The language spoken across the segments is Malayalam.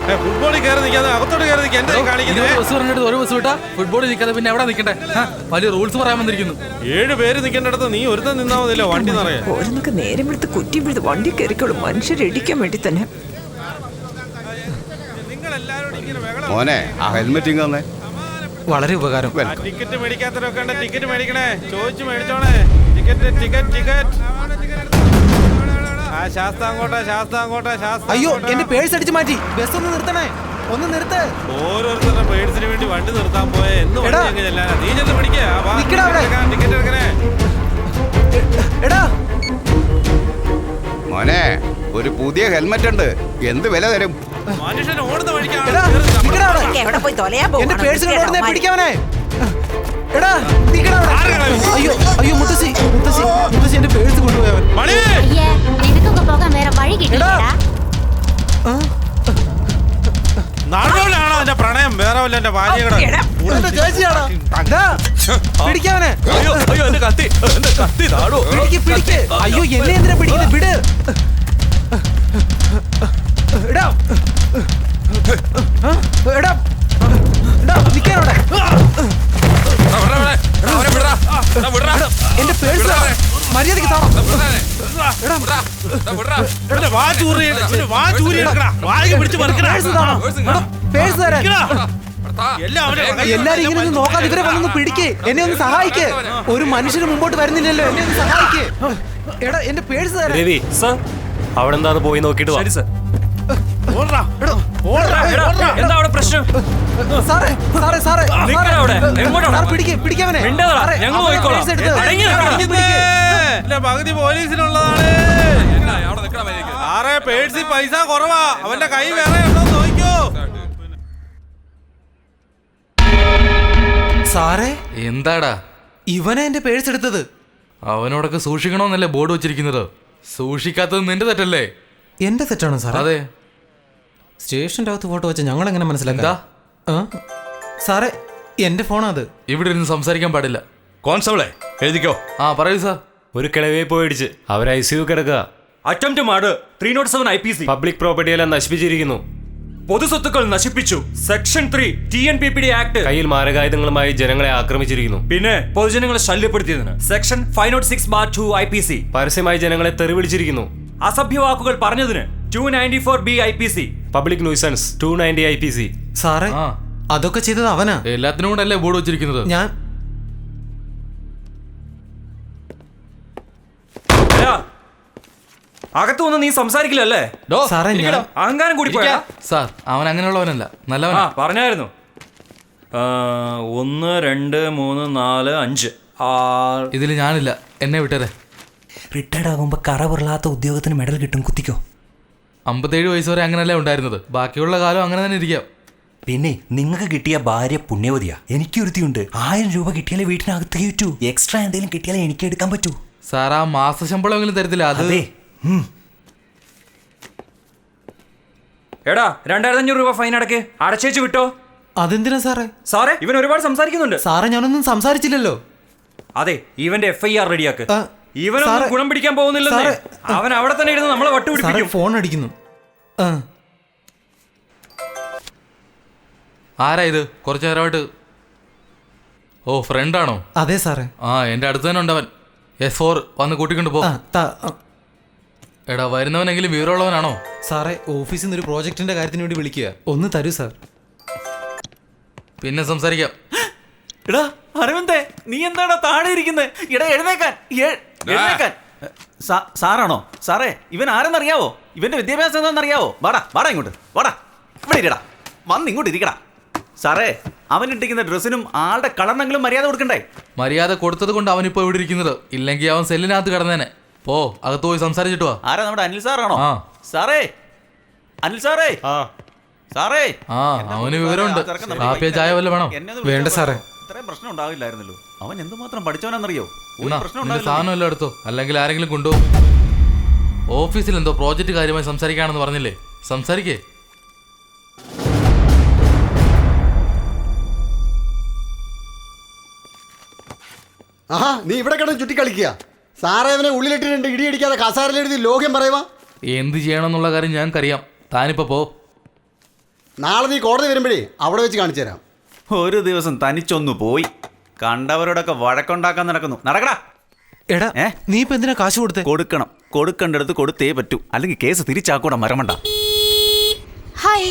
ഫുട്ബോളിൽ കയറി നിൽക്കാതെ അകത്തോട്ട് കയറി നിൽക്കാൻ എന്താ കാണിക്കുന്നത്? ബസ് പറഞ്ഞിട്ട് ഒരു ബസ് വിട്ടാ ഫുട്ബോൾ നിൽക്കാതെ പിന്നെ എവിടെ നിൽക്കണ്ടേ? വലിയ റൂൾസ് പറയാൻ വന്നിരിക്കുന്നു. 7 പേര് നിൽക്കേണ്ടടുത്ത് നീ ഒരുത്തൻ നിന്നാ മതിയല്ലോ വണ്ടി നിറയെ. ഓരോന്നൊക്കെ നേരം എടുത്ത് കുറ്റി പിടിച്ച് വണ്ടി കയറിക്കോളും, മനുഷ്യരിടിക്കാൻ വേണ്ടി തന്നെ. മോനെ ആ ഹെൽമെറ്റ് ഇങ്ങനെ വളരെ ഉപകാരം. ടിക്കറ്റ് മേടിക്കാത്തവരൊക്കെ ടിക്കറ്റ് മേടിക്കണേ, ചോദിച്ചു മേടിച്ചോണേ. ടിക്കറ്റ് ശാസ്താങ്കോട്ടെ. അയ്യോ എന്റെ പേഴ്സ് അടിച്ചു മാറ്റി. ബസ് ഒന്ന് നിർത്തണേ, ഒന്ന് നിർത്ത്. ഓരോരുത്തരുടെ പേഴ്സിന് വേണ്ടി വണ്ടി നിർത്താൻ പോയ എന്ന് നീ ചെന്ന് പിടിക്കേ. ടിക്കറ്റ് എടുക്കണേ. എടാ മോനെ ഒരു പുതിയ ഹെൽമെറ്റ് ഉണ്ട്, എന്ത് വില തരും? മനുഷ്യൻ ഓടുന്ന എവിടെ പോയി തൊലയാ എന്റെ പേഴ്സ് പിടിക്കാവനെ. എടാ അയ്യോ അയ്യോ മുത്തശ്ശി എന്റെ പേഴ്സ് കൊണ്ടുപോയവൻ. നിനക്കൊക്കെ പോകാൻ വേറെ വഴി കിട്ടില്ലടാ. നാടോടാണോ എന്റെ പ്രണയം? വേറെ വല്ല എന്റെ ഭാര്യയുടെ ചേച്ചിയാണോ? പിടിക്കാവനെ. അയ്യോ എന്റെ കത്തി നാടോ. പിടിക്ക്. അയ്യോ എന്നെ എന്തിനാ പിടിക്കുന്നത്? വിട്. എടാ എടാ നിൽക്കാനോടെ. എന്റെ പേഴ്സ് മര്യാദക്ക് എല്ലാരും ഇങ്ങനെ ഒന്ന് നോക്കാതെ ഇവരെ വന്നൊന്ന് പിടിക്ക്. എന്നെ ഒന്ന് സഹായിക്ക്. ഒരു മനുഷ്യന് മുമ്പോട്ട് വരുന്നില്ലല്ലോ, എന്നെ ഒന്ന് സഹായിക്ക്. എടാ എന്റെ പേഴ്സ് തരാം. അവിടെ എന്താന്ന് പോയി നോക്കിട്ട് വാ. എന്താ അവിടെ പ്രശ്നം? പിടിക്കാവനെ. പകുതി പോലീസിനുള്ളതാണ്. ആറെ പേഴ്സിൽ പൈസ കുറവാ, അവന്റെ കൈ വേറെ ഉണ്ടോ നോക്കിയോ. സാറേ എന്താടാ ഇവനെ എന്റെ പേഴ്സ് എടുത്തത്? അവനോടൊക്കെ സൂക്ഷിക്കണമെന്നല്ലേ ബോർഡ് വെച്ചിരിക്കുന്നത്? സൂക്ഷിക്കാത്തത് നിന്റെ തെറ്റല്ലേ? എന്റെ തെറ്റാണോ സാർ? അതെ. സ്റ്റേഷന്റെ അകത്ത് ഫോട്ടോ വെച്ച ഞങ്ങൾ എങ്ങനെ മനസ്സിലാക്കാ? സാറേ എന്റെ ഫോണാ അത്. ഇവിടെ ഇരുന്ന് സംസാരിക്കാൻ പാടില്ല. കോൺസ്റ്റബിളെ എഴുതിക്കോ. പറയൂ സാർ. ഒരു കിളവയെ പോയിടിച്ച് അവർ ICU കിടക്കുക. Attempt murder 307 IPC. Public property എല്ലാം നശിപ്പിച്ചിരിക്കുന്നു. പൊതുസ്വത്തുക്കൾ നശിപ്പിച്ചു. Section 3 TNPPD act. കയ്യിൽ മാരകായുധങ്ങളുമായി ജനങ്ങളെ ആക്രമിച്ചിരിക്കുന്നു. പിന്നെ പൊതുജനങ്ങളെ ശല്യപ്പെടുത്തിയതിന് സെക്ഷൻ 506/2 IPC. പരസ്യമായി ജനങ്ങളെ തെറിവിളിച്ചിരിക്കുന്നു. അസഭ്യവാക്കുകൾ പറഞ്ഞതിന് 294B IPC. Public nuisance 290 IPC. സാറേ അതൊക്കെ ചെയ്തത് അവനാ. എല്ലാത്തിനും കൂടെ അല്ലേ ബോർഡ് വെച്ചിരിക്കുന്നത്? ഞാൻ അകത്തു വന്ന് നീ സംസാരിക്കില്ലല്ലേ? സാറേ അഹങ്കാരം കൂടി പോയാ. സാർ അവൻ അങ്ങനെയുള്ളവനല്ല, നല്ലവനാ. പറഞ്ഞായിരുന്നു. 1 2 3 4 5 6. ഇതിൽ ഞാനില്ല, എന്നെ വിട്ടേരെ. റിട്ടയർഡ് ആകുമ്പോ കറ പുറലാത്ത ഉദ്യോഗത്തിന് മെഡൽ കിട്ടും, കുത്തിക്കോ. 57 വയസ്സ് വരെ അങ്ങനല്ലേ ഉണ്ടായിരുന്നത്. ബാക്കിയുള്ള കാലം അങ്ങനെ തന്നെ ഇരിക്കാം. പിന്നെ നിങ്ങൾക്ക് കിട്ടിയ ഭാര്യ പുണ്യവതിയാ. എനിക്കൊരുത്തിയുണ്ട്. 1000 രൂപ കിട്ടിയാലേ വീട്ടിനകത്ത് കയറ്റൂ. എക്സ്ട്രാ എന്തെങ്കിലും കിട്ടിയാലേ എനിക്ക് എടുക്കാൻ പറ്റൂ. സാർ ആ മാസ ശമ്പളമെങ്കിലും തരത്തില്ല. അത് എടാ 2500 രൂപ ഫൈൻ അടക്ക്. അടച്ചേച്ച് വിട്ടോ. അതെന്തിനാ സാറേ? സാറേ ഇവൻ ഒരുപാട് സംസാരിക്കുന്നുണ്ട്. സാറേ ഞാനൊന്നും സംസാരിച്ചില്ലല്ലോ. അതെ ഇവന്റെ FIR റെഡിയാക്ക്. ഇവനൊന്നും ഗുണം പിടിക്കാൻ പോകുന്നില്ലെന്നേ. അവൻ അവിടെ തന്നെ ഇരുന്ന് നമ്മളെ വട്ടുപിടിപ്പിക്കും. ഫോൺ അടിക്കുന്നു. ആരാ ഇത്? കുറച്ചു നേരമായിട്ട്. ഓ ഫ്രണ്ടാണോ? അതെ സാറേ. എന്റെ അടുത്ത് തന്നെ ഉണ്ടവൻ. S4 വന്ന് കൂട്ടിക്കൊണ്ട് പോ. എടാ വരുന്നവനെങ്കിലും വിവരമുള്ളവനാണോ? സാറേ ഓഫീസിൽ നിന്ന് ഒരു പ്രോജക്റ്റിന്റെ കാര്യത്തിന് വേണ്ടി വിളിക്കുക. ഒന്ന് തരൂ സാർ. പിന്നെ സംസാരിക്കാം. എടാ അരവിന്ദേ നീ എന്താടാ താഴെ ഇരിക്കുന്നത്? എടാ എഴുന്നേക്കാൻ. സാറാണോ? സാറേ ഇവൻ ആരെന്നറിയാവോ? ഇവന്റെ വിദ്യാഭ്യാസം എന്താണെന്നറിയാവോ? വാടാ ഇങ്ങോട്ട് വാടാ. ഇവിടെ ഇരിക്കടാ, വന്ന് ഇങ്ങോട്ട് ഇരിക്കടാ. സാറേ അവൻ ഇട്ടിരിക്കുന്ന ഡ്രസ്സിനും ആളുടെ കളറിനെങ്കിലും മര്യാദ കൊടുക്കണ്ടേ? മര്യാദ കൊടുത്തത് കൊണ്ട് അവനിപ്പോ ഇവിടെ ഇരിക്കുന്നത്. ഇല്ലെങ്കിൽ അവൻ സെല്ലിനകത്ത് കിടന്നേനെ. പോ അകത്ത് പോയി സംസാരിച്ചിട്ട് വാ. ആരാ? നമ്മുടെ അനിൽ സാറാണോ? സാറേ അനിൽ സാറേ. സാറേ അവന് വിവരമുണ്ട്. കാപ്പിയോ ചായ വല്ല വേണം? വേണ്ട സാറേ. ഇത്രയും പ്രശ്നം ഉണ്ടാവില്ലായിരുന്നല്ലോ. അവൻ എന്തുമാത്രം പഠിച്ചവനാണെന്നറിയോ? സാധനം എല്ലാം എടുത്തോ, അല്ലെങ്കിൽ ആരെങ്കിലും കൊണ്ടുപോകും. ഓഫീസിൽ എന്തോ പ്രോജക്റ്റ് കാര്യമായി സംസാരിക്കാണെന്ന് പറഞ്ഞില്ലേ? സംസാരിക്കേ. ആഹാ നീ ഇവിടെ കിടന്ന് ചുറ്റിക്കളിക്കുക. സാറേ അവനെ ഉള്ളിലിട്ടിട്ടുണ്ട് ഇടിയടിക്കാതെ കസാരയിലെഴുതി ലോകം പറയുവാ. എന്ത് ചെയ്യണമെന്നുള്ള കാര്യം ഞങ്ങൾക്കറിയാം. താനിപ്പോ പോ. നാളെ നീ കോടതി വരുമ്പോഴേ അവിടെ വെച്ച് കാണിച്ചു തരാം. ഒരു ദിവസം തനിച്ചൊന്നു പോയി കണ്ടവരോടൊക്കെ വഴക്കുണ്ടാക്കാൻ നടക്കുന്നു. നടക്കടാ. എടാ നീ ഇപ്പൊ എന്തിനാ കാശ് കൊടുത്തേ? കൊടുക്കണം, കൊടുക്കേണ്ടടുത്ത് കൊടുത്തേ പറ്റൂ, അല്ലെങ്കിൽ കേസ് തിരിച്ചാക്കൂടാ മരമണ്ട. ഹായ്.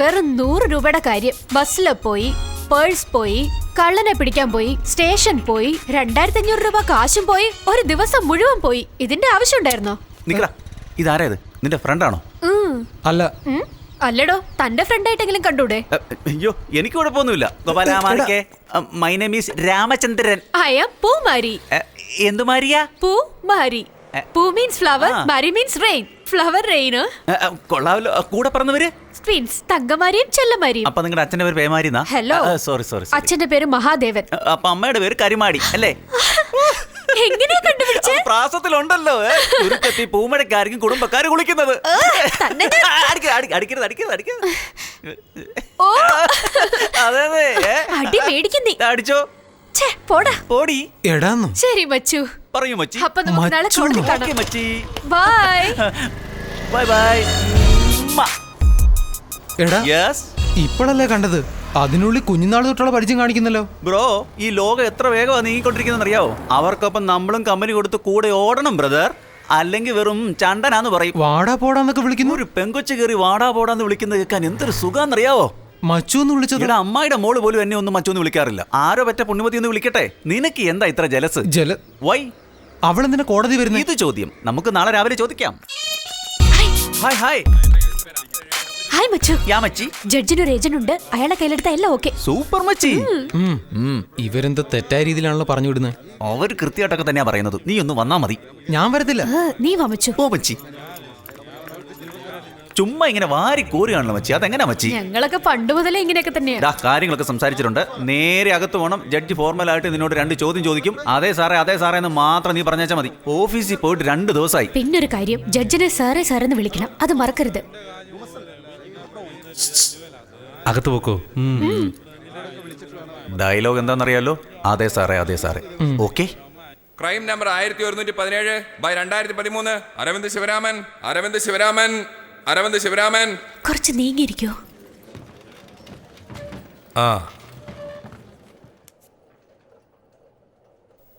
വെറും 100 രൂപയുടെ കാര്യം. ബസ്സില് പോയി, പേഴ്സ് പോയി, കള്ളനെ പിടിക്കാൻ പോയി, സ്റ്റേഷൻ പോയി, 2500 രൂപ കാശും പോയി, ഒരു ദിവസം മുഴുവൻ പോയി. ഇതിന്റെ ആവശ്യം ഉണ്ടായിരുന്നോ? നിക്കടാ, ഇതാരായത്? നിന്റെ ഫ്രണ്ടാണോ? അല്ല. അല്ലടോ, തന്റെ ഫ്രണ്ടായിട്ടെങ്കിലും കണ്ടൂടെ? അയ്യോ, എനിക്ക് കുഴപ്പമൊന്നുമില്ല. ഗോപാലമാണിക്കേ, my name is Ramachandran. I am Poomari. എന്തു മാരിയാ? പൂമാരി. പൂ മീൻസ് ഫ്ലവർ, മാരി മീൻസ് റെയിൻ. Flower rain. കൊള്ളാവല്ലോ. കൂടെ പറഞ്ഞവര് ട്വിൻസ്, തങ്കമാരിയും ചെല്ലമാരിയും. അപ്പൊ നിങ്ങളുടെ അച്ഛന്റെ പേര് പേമാരിന്നാ? Hello, sorry sorry. അച്ഛന്റെ പേര് മഹാദേവൻ. അപ്പൊ അമ്മയുടെ പേര് കരിമാടി അല്ലേ? എങ്ങനെയാ കണ്ടുപിടിച്ചേ? പ്രാസത്തിലുണ്ടല്ലോ, ചുരുക്കത്തി പൂമഴക്കാരിക്കും കുടുംബക്കാര് കുളിക്കുന്നത്. അതെ അതെ. അടി മേടിക്കുന്നേ. അടിച്ചോ? പോടാ. പോടി. എടാന്നു. ശരി മച്ചു. പറയൂ മച്ചി. അപ്പൊ നമുക്ക് നാളെ കോടതി കാണാം. മച്ചി. ബൈ. Bye bye. എടാ യെസ്. ഇപ്പോഴല്ലേ കണ്ടത്, അതിനുള്ളിൽ കുഞ്ഞുനാൾ തൊട്ടുള്ള പരിചയം കാണിക്കുന്നല്ലോ. ബ്രോ, ഈ ലോകം എത്ര വേഗമാണ് നീങ്ങിക്കൊണ്ടിരിക്കുന്നത് അറിയാവോ? അവർക്കൊപ്പം നമ്മളും കമ്പനി കൊടുത്ത് കൂടെ ഓടണം ബ്രദർ, അല്ലെങ്കിൽ വെറും ചണ്ടനാന്ന് പറയും. വാടാ പോടാന്നൊക്കെ വിളിക്കുന്നു. ഒരു പെങ്കൊച്ചു കയറി വാടാ പോടാന്ന് വിളിക്കുന്നത് കേൾക്കാൻ എന്തൊരു സുഖാന്നറിയാവോ? മച്ചു എന്ന് വിളിച്ചത്? ഇവിടെ അമ്മായിയുടെ മോള് പോലും എന്നെ ഒന്നും മച്ചു എന്ന് വിളിക്കാറില്ല. ആരോ പറ്റ പുണ്യമതി എന്ന് വിളിക്കട്ടെ. നിനക്ക് എന്താ ഇത്ര ജലസ്? വൈ? അവളെന്തിനാ കോടതി വരുന്നത്? ഇത് ചോദ്യം നമുക്ക് നാളെ രാവിലെ ചോദിക്കാം. Hi hi. ഹായ് മച്ചു. യാ മച്ചി. ജഡ്ജിനൊരു ഏജന്റ് ഉണ്ട്, അയാളെ കയ്യിലെടുത്ത എല്ലാം ഓക്കെ. സൂപ്പർ മച്ചി. ഇവരെന്താ തെറ്റായ രീതിയിലാണല്ലോ പറഞ്ഞു വിടുന്നത്? അവർ കൃത്യമായിട്ടൊക്കെ തന്നെയാ പറയുന്നത്. നീ ഒന്ന് വന്നാ മതി. ഞാൻ വരത്തില്ല. നീ വാ മച്ചു. ഓ മച്ചി, ചുമ്മാ ഇങ്ങനെ വാരി കോരുകയാണല്ലോ മച്ചി. അതെങ്ങനാ മച്ചി? ഞങ്ങളൊക്കെ പണ്ട് മുതലേ ഇങ്ങനെയൊക്കെ തന്നെയാ. കാര്യങ്ങളൊക്കെ സംസാരിച്ചിട്ടുണ്ട്. നേരെ അകത്ത് പോകണം. ജഡ്ജി ഫോർമലായിട്ട് നിന്നോട് 2 ചോദ്യം ചോദിക്കും. അതെ സാറേ എന്ന് മാത്രം നീ പറഞ്ഞാൽ മതി. ഓഫീസിൽ പോയിട്ട് 2 ദിവസമായി. പിന്നൊരു കാര്യം, ജഡ്ജിനെ സാറേ സാറെന്ന് വിളിക്കണം, അത് മറക്കരുത്. അകത്ത് പോക്കോ. ഡയലോഗ് എന്താണെന്നറിയാലോ? അതെ സാറേ. Okay. Crime number 1117 by 2013. Aravind Sivaraman. കുറച്ച് നീങ്ങിയിരിക്കോ?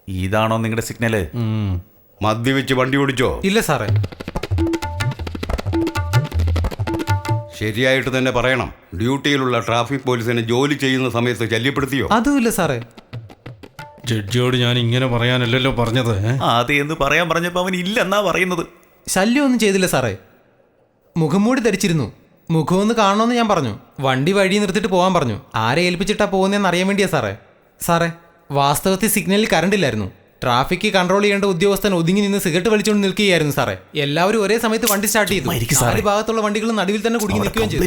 ഇതാണോ നിങ്ങളുടെ സിഗ്നല്? മദ്യവെച്ച് വണ്ടി ഓടിച്ചോ? ഇല്ല സാറേ. ശരിയായിട്ട് തന്നെ പറയണം. ഡ്യൂട്ടിയിലുള്ള ട്രാഫിക് പോലീസിനെ ജോലി ചെയ്യുന്ന സമയത്ത് ശല്യപ്പെടുത്തിയോ? അതുമില്ല സാറേ. ജഡ്ജിയോട് ഞാൻ ഇങ്ങനെ പറയാനല്ലല്ലോ പറഞ്ഞത്. ആദ്യം പറയാൻ പറഞ്ഞപ്പോ അവൻ ഇല്ലെന്നാ പറയുന്നത്. ശല്യമൊന്നും ചെയ്തില്ല സാറേ. മുഖംമൂടി ധരിച്ചിരുന്നു. മുഖമൊന്ന് കാണണമെന്ന് ഞാൻ പറഞ്ഞു. വണ്ടി വഴി നിർത്തിയിട്ട് പോകാൻ പറഞ്ഞു. ആരെ ഏൽപ്പിച്ചിട്ടാ പോകുന്നതെന്ന് അറിയാൻ വേണ്ടിയാ സാറേ. വാസ്തവത്തിൽ സിഗ്നലിൽ കറണ്ട് ഇല്ലായിരുന്നു. ട്രാഫിക് കൺട്രോൾ ചെയ്യേണ്ട ഉദ്യോഗസ്ഥൻ ഒതുങ്ങി നിന്ന് സിഗരറ്റ് വലിച്ചുകൊണ്ട് നിൽക്കുകയായിരുന്നു സാറേ. എല്ലാവരും ഒരേ സമയത്ത് വണ്ടി സ്റ്റാർട്ട് ചെയ്തു. ഈ ഭാഗത്തുള്ള വണ്ടികൾ നടുവിൽ തന്നെ കുടുങ്ങി നിൽക്കുകയും ചെയ്തു.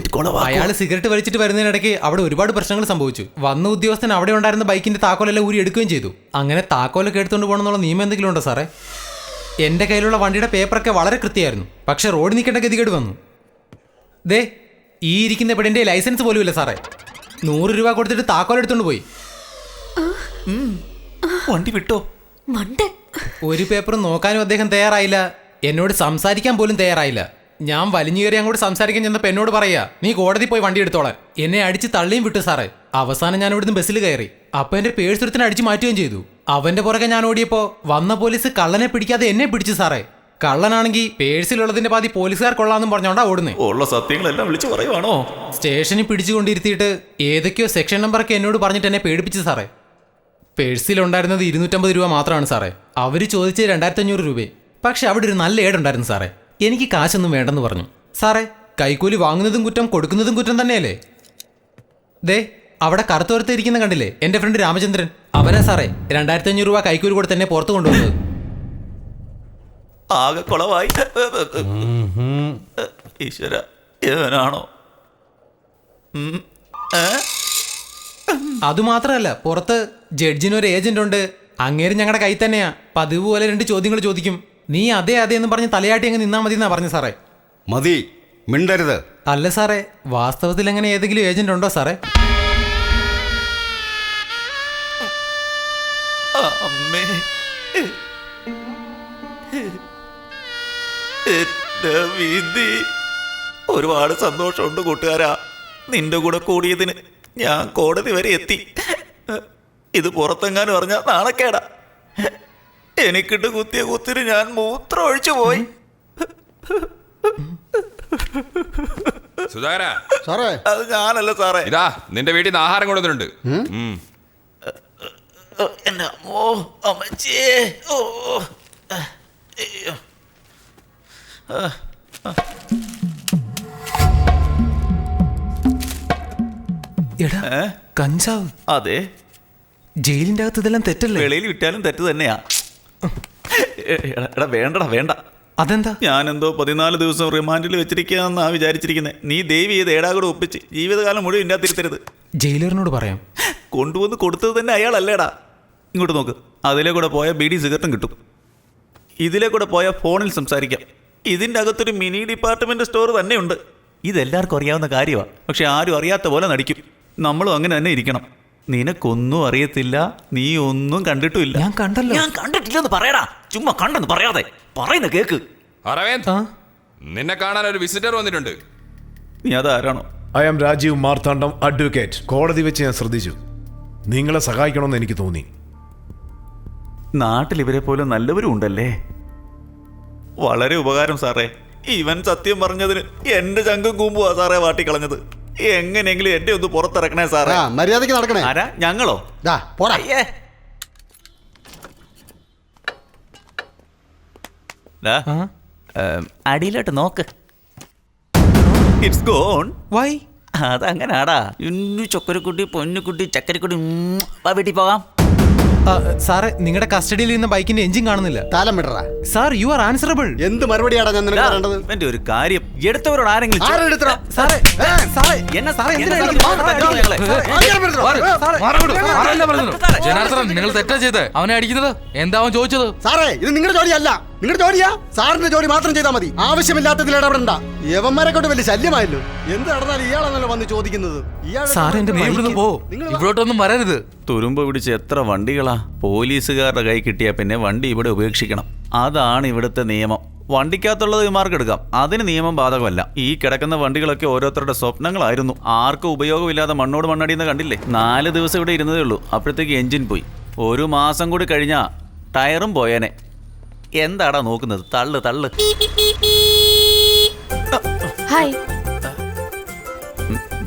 അയാൾ സിഗരറ്റ് വലിച്ചിട്ട് വരുന്നതിനിടയ്ക്ക് അവിടെ ഒരുപാട് പ്രശ്നങ്ങൾ സംഭവിച്ചു. വന്ന ഉദ്യോഗസ്ഥൻ അവിടെ ഉണ്ടായിരുന്ന ബൈക്കിന്റെ താക്കോലെല്ലാം ഊരി എടുക്കുകയും ചെയ്തു. അങ്ങനെ താക്കോലൊക്കെ എടുത്തുകൊണ്ട് പോകണമെന്നുള്ള നിയമം എന്തെങ്കിലും ഉണ്ടോ സാറേ? എൻ്റെ കയ്യിലുള്ള വണ്ടിയുടെ പേപ്പറൊക്കെ വളരെ കൃത്യമായിരുന്നു. പക്ഷെ റോഡ് നിൽക്കേണ്ട ഗതികേട് വന്നു. ദേ ഈ ഇരിക്കുന്ന പെണ്ണിന്റെ ലൈസൻസ് പോലും ഇല്ല സാറേ. 100 രൂപ കൊടുത്തിട്ട് താക്കോൽ എടുത്തോണ്ട് പോയി. വണ്ടി വിട്ടോ? ഒരു പേപ്പറും നോക്കാനും അദ്ദേഹം തയ്യാറായില്ല. എന്നോട് സംസാരിക്കാൻ പോലും തയ്യാറായില്ല. ഞാൻ വലിഞ്ഞു കയറി അങ്ങോട്ട് സംസാരിക്കാൻ ചെന്നപ്പോൾ എന്നോട് പറയാ, നീ കോടതി പോയി വണ്ടി എടുത്തോളാൻ. എന്നെ അടിച്ച് തള്ളിയും വിട്ടു സാറേ. അവസാനം ഞാൻ ഇവിടുന്ന് ബസ്സിൽ കയറി. അപ്പൊ എന്റെ പേഴ്സ് ഒരുത്തിന് അടിച്ചു മാറ്റുകയും ചെയ്തു. അവന്റെ പുറകെ ഞാൻ ഓടിയപ്പോ വന്ന പോലീസ് കള്ളനെ പിടിക്കാതെ എന്നെ പിടിച്ചു സാറേ. കള്ളനാണെങ്കിൽ പേഴ്സിലുള്ളതിന്റെ പാതി പോലീസുകാർ കൊള്ളാന്നും പറഞ്ഞോണ്ടാ ഓടുന്നേ. ഉള്ള സത്യങ്ങളെല്ലാം വിളിച്ചു പറയുവാണോ? സ്റ്റേഷനിൽ പിടിച്ചുകൊണ്ടിരുത്തിയിട്ട് ഏതൊക്കെയോ സെക്ഷൻ നമ്പറൊക്കെ എന്നോട് പറഞ്ഞിട്ട് എന്നെ പേടിപ്പിച്ചു സാറേ. പേഴ്സിലുണ്ടായിരുന്നത് 250 രൂപ മാത്രമാണ് സാറേ. അവര് ചോദിച്ചത് 2500 രൂപ. പക്ഷെ അവിടെ ഒരു നല്ല ഏടുണ്ടായിരുന്നു സാറേ. എനിക്ക് കാശൊന്നും വേണ്ടെന്ന് പറഞ്ഞു. സാറേ, കൈക്കൂലി വാങ്ങുന്നതും കുറ്റം, കൊടുക്കുന്നതും കുറ്റം തന്നെയല്ലേ? ദേ അവിടെ കറുത്തോരത്തിരിക്കുന്ന കണ്ടില്ലേ, എന്റെ ഫ്രണ്ട് രാമചന്ദ്രൻ. അവനാ സാറേ 2500 രൂപ കൈക്കൂലി കൊടുത്ത് എന്നെ പുറത്ത് കൊണ്ടുവന്നത്. ആകെ കുളവായി. ഈശ്വര, ഏവനാണോ? അതുമാത്രമല്ല, പുറത്ത് ജഡ്ജിനൊരു ഏജന്റ് ഉണ്ട്. അങ്ങേര് ഞങ്ങളുടെ കൈ തന്നെയാ. പതിവ് പോലെ 2 ചോദ്യങ്ങൾ ചോദിക്കും. നീ അതെ എന്ന് പറഞ്ഞ് തലയാട്ടി അങ്ങ് നിന്നാ മതി എന്നാ പറഞ്ഞു സാറേ. മതി, മിണ്ടരുത്. അല്ല സാറേ, വാസ്തവത്തിൽ അങ്ങനെ ഏതെങ്കിലും ഏജന്റ് ഉണ്ടോ സാറേ? അമ്മേ വിധി. ഒരുപാട് സന്തോഷമുണ്ട് കൂട്ടുകാരാ. നിന്റെ കൂടെ കൂടിയതിന് ഞാൻ കോടതി വരെ എത്തി. ഇത് പുറത്തെങ്ങാനും പറഞ്ഞാൽ നാണക്കേടാ. എനിക്കിട്ട് കുത്തിയ കുത്തിന് ഞാൻ മൂത്രം ഒഴിച്ചു പോയി. സുധാകര, സാറേ അത് ഞാനല്ല സാറേ. ഇതാ നിന്റെ വീട്ടിൽ നിന്ന് ആഹാരം കൊണ്ടുവന്നിട്ടുണ്ട്. എന്റെ അമ്മോ അമ്മച്ചേ. ഓ അയ്യോ. എടാ കഞ്ചാവ്. അതെ, ജയിലിന്റെ അകത്ത് ഇതെല്ലാം തെറ്റല്ലേ? വെളിയിൽ വിറ്റാലും തെറ്റ് തന്നെയാ. എടാ വേണ്ടടാ വേണ്ട. അതെന്താ? ഞാനെന്തോ 14 ദിവസം റിമാൻഡിൽ വെച്ചിരിക്കാന്നാ വിചാരിച്ചിരിക്കുന്നത്. നീ ദേവി ചെയ്ത് ഏടാകൂടെ ഒപ്പിച്ച് ജീവിതകാലം മുഴുവൻ ഇൻ്റെ തിരുത്തരുത്. ജയിലറിനോട് പറയാം. കൊണ്ടുവന്ന് കൊടുത്തത് തന്നെ അയാളല്ലേടാ. ഇങ്ങോട്ട് നോക്ക്. അതിലെ കൂടെ പോയ ബീഡി സിഗരറ്റും കിട്ടും. ഇതിലെ കൂടെ പോയ ഫോണിൽ സംസാരിക്കാം. ഇതിൻ്റെ അകത്തൊരു മിനി ഡിപ്പാർട്ട്മെന്റ് സ്റ്റോർ തന്നെയുണ്ട്. ഇതെല്ലാവർക്കും അറിയാവുന്ന കാര്യമാണ്. പക്ഷെ ആരും അറിയാത്ത പോലെ നടിക്കും. നമ്മളും അങ്ങനെ തന്നെ ഇരിക്കണം. നിനക്കൊന്നും അറിയത്തില്ല, നീ ഒന്നും കണ്ടിട്ടുമില്ല. ഞാൻ കണ്ടല്ലോ. ഞാൻ കണ്ടിട്ടില്ലെന്ന് പറയടാ. ചുമ്മാ കണ്ടെന്ന് പറയാതെ പറയുന്ന കേക്ക്. അരവിന്ദ്, നിന്നെ കാണാൻ ഒരു വിസിറ്റർ വന്നിട്ടുണ്ട്. നീ അതാരാണോ? I am Rajeev Marthandam, advocate. കോടതി വെച്ച് ഞാൻ ശ്രദ്ധിച്ചു. നിങ്ങളെ സഹായിക്കണമെന്ന് എനിക്ക് തോന്നി. നാട്ടിൽ ഇവരെ പോലെ നല്ലവരും ഉണ്ടല്ലേ. വളരെ ഉപകാരം സാറേ. ഇവൻ സത്യം പറഞ്ഞതിന് എന്റെ ചങ്കും കൂമ്പുവാ സാറേ വാട്ടിക്കളഞ്ഞത്. എങ്ങനെയെങ്കിലും എന്റെ ഒന്ന് പുറത്തിറക്കണേ സാറേ. മര്യാദക്ക് നടക്കണേ. ആരാ? ഞങ്ങളോ? പോടാ. അടിയിലോട്ട് നോക്ക്. It's gone. വൈ? അതങ്ങനാടാ. ഇന്നു ചൊക്കരക്കുട്ടി, പൊന്നുകുട്ടി, ചക്കരക്കുട്ടി. വീട്ടിൽ പോകാം. സാറേ, നിങ്ങളുടെ കസ്റ്റഡിയിൽ ഇരുന്ന ബൈക്കിന്റെ എഞ്ചിൻ കാണുന്നില്ല. താലം വിടറാ. Sir, you are answerable. എന്ത് മറുപടിയാടാ ഞാൻ നിനക്ക് പറയേണ്ടത്? എന്റെ ഒരു കാര്യം എടുത്തവരോട് ആരെങ്കിലും സാറേ, സാറേ, എന്നെ സാറേ, എന്തിനാ ജനാർദ്ദനൻ, നിങ്ങൾ തെറ്റാ ചെയ്തേ. അവനെ അടിക്കുന്നത് എന്താ അവൻ ചോദിച്ചത്? സാറേ, ഇത് നിങ്ങളുടെ ജോലിയല്ല. നിങ്ങളുടെ ജോലിയാ. സാറിന്റെ ജോലി മാത്രം ചെയ്താൽ മതി. ആവശ്യമില്ലാത്തതിൽ ഇടപെടണ്ട. യവന്മാരെ കൊണ്ട് വലിയ ശല്യമായല്ലോ. എന്ത് നടന്നാലും ഇയാളാണല്ലോ വന്ന് ചോദിക്കുന്നത്. സാറേ, എന്റെ നീ ഇവിടുന്ന് പോ. ഇവിടോട്ടൊന്നും വരരുത്. തുരുമ്പ് പിടിച്ച് എത്ര വണ്ടികളാ പോലീസുകാരുടെ കൈ കിട്ടിയാ പിന്നെ വണ്ടി ഇവിടെ ഉപേക്ഷിക്കണം. അതാണ് ഇവിടുത്തെ നിയമം. വണ്ടിക്കകത്തുള്ളത് ഇമാർക്ക് എടുക്കാം, അതിന് നിയമം ബാധകമല്ല. ഈ കിടക്കുന്ന വണ്ടികളൊക്കെ ഓരോരുത്തരുടെ സ്വപ്നങ്ങളായിരുന്നു. ആർക്കും ഉപയോഗമില്ലാതെ മണ്ണോട് മണ്ണടിയെന്ന് കണ്ടില്ലേ. 4 ദിവസം ഇവിടെ ഇരുന്നതേ ഉള്ളൂ, അപ്പോഴത്തേക്ക് എൻജിൻ പോയി. 1 മാസം കൂടി കഴിഞ്ഞാ ടയറും പോയേനെ. എന്താടാ നോക്കുന്നത്? തള്ളു തള്ളു. ഹായ്.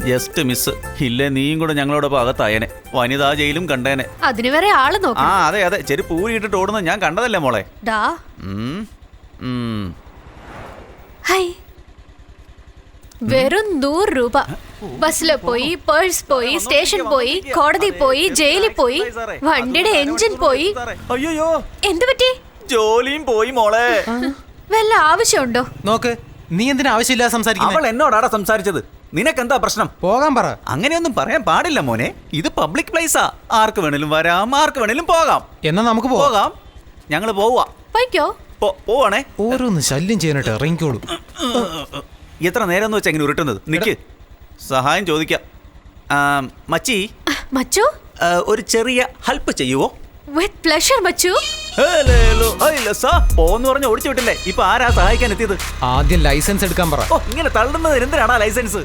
Just miss. ഇല്ലേ നീയും കൂടെ ഞങ്ങളോടൊപ്പം അകത്തായേനെ. വനിതാ ജയിലും കണ്ടേനെ. അതിന് വരെ ആള് നോക്കാം. അതെ അതെ, ചെരുപ്പ് ഊരിയിട്ടിട്ട് ഓടുന്നത് ഞാൻ കണ്ടതല്ലേ മോളെ. ഡാ. ഹായ്. വെറും 100 രൂപ. ബസ്സില് പോയി, പേഴ്സ് പോയി, സ്റ്റേഷൻ പോയി, കോടതി പോയി, ജയിലിൽ പോയി, വണ്ടിയുടെ എഞ്ചിൻ പോയി. അയ്യോ, എന്ത് പറ്റി? ജോലിയും പോയി മോളെ. വല്ല ആവശ്യമുണ്ടോ? നോക്ക്, നീ എന്തിനാ ആവശ്യമില്ലാതെ സംസാരിക്കുന്നത്? അവൾ എന്നോടാടാ സംസാരിച്ചത്. നിനക്കെന്താ പ്രശ്നം? പോകാൻ പറ. അങ്ങനെയൊന്നും പറയാൻ പാടില്ല മോനെ. ഇത് പബ്ലിക് പ്ലേസാ. ആർക്ക് വേണേലും വരാം, ആർക്ക് വേണേലും പോകാം. എന്നാ നമുക്ക് പോകാം. ഞങ്ങള് പോവാ. പോയിക്കോ. പോവാണേ. ഓരോന്ന് ശല്യം ചെയ്യാനായിട്ട് ഇറങ്ങിക്കോളൂ. എത്ര നേരം എന്ന് വെച്ചാ ഇങ്ങനെ ഉരുട്ടുന്നത്? നിക്ക്, സഹായം ചോദിക്കാം. മച്ചി, മച്ചു, ഒരു ചെറിയ ഹെൽപ്പ് ചെയ്യുവോ? വിത്ത് പ്ലഷർ മച്ചു. പോന്ന് പറഞ്ഞ് ഓടിച്ചു വിട്ടില്ലേ. ഇപ്പൊ ആരാ സഹായിക്കാൻ എത്തിയത്? ആദ്യം ലൈസൻസ് എടുക്കാൻ പറ. ഇങ്ങനെ തള്ളുന്നത് എന്തിനാണ് ലൈസൻസ്?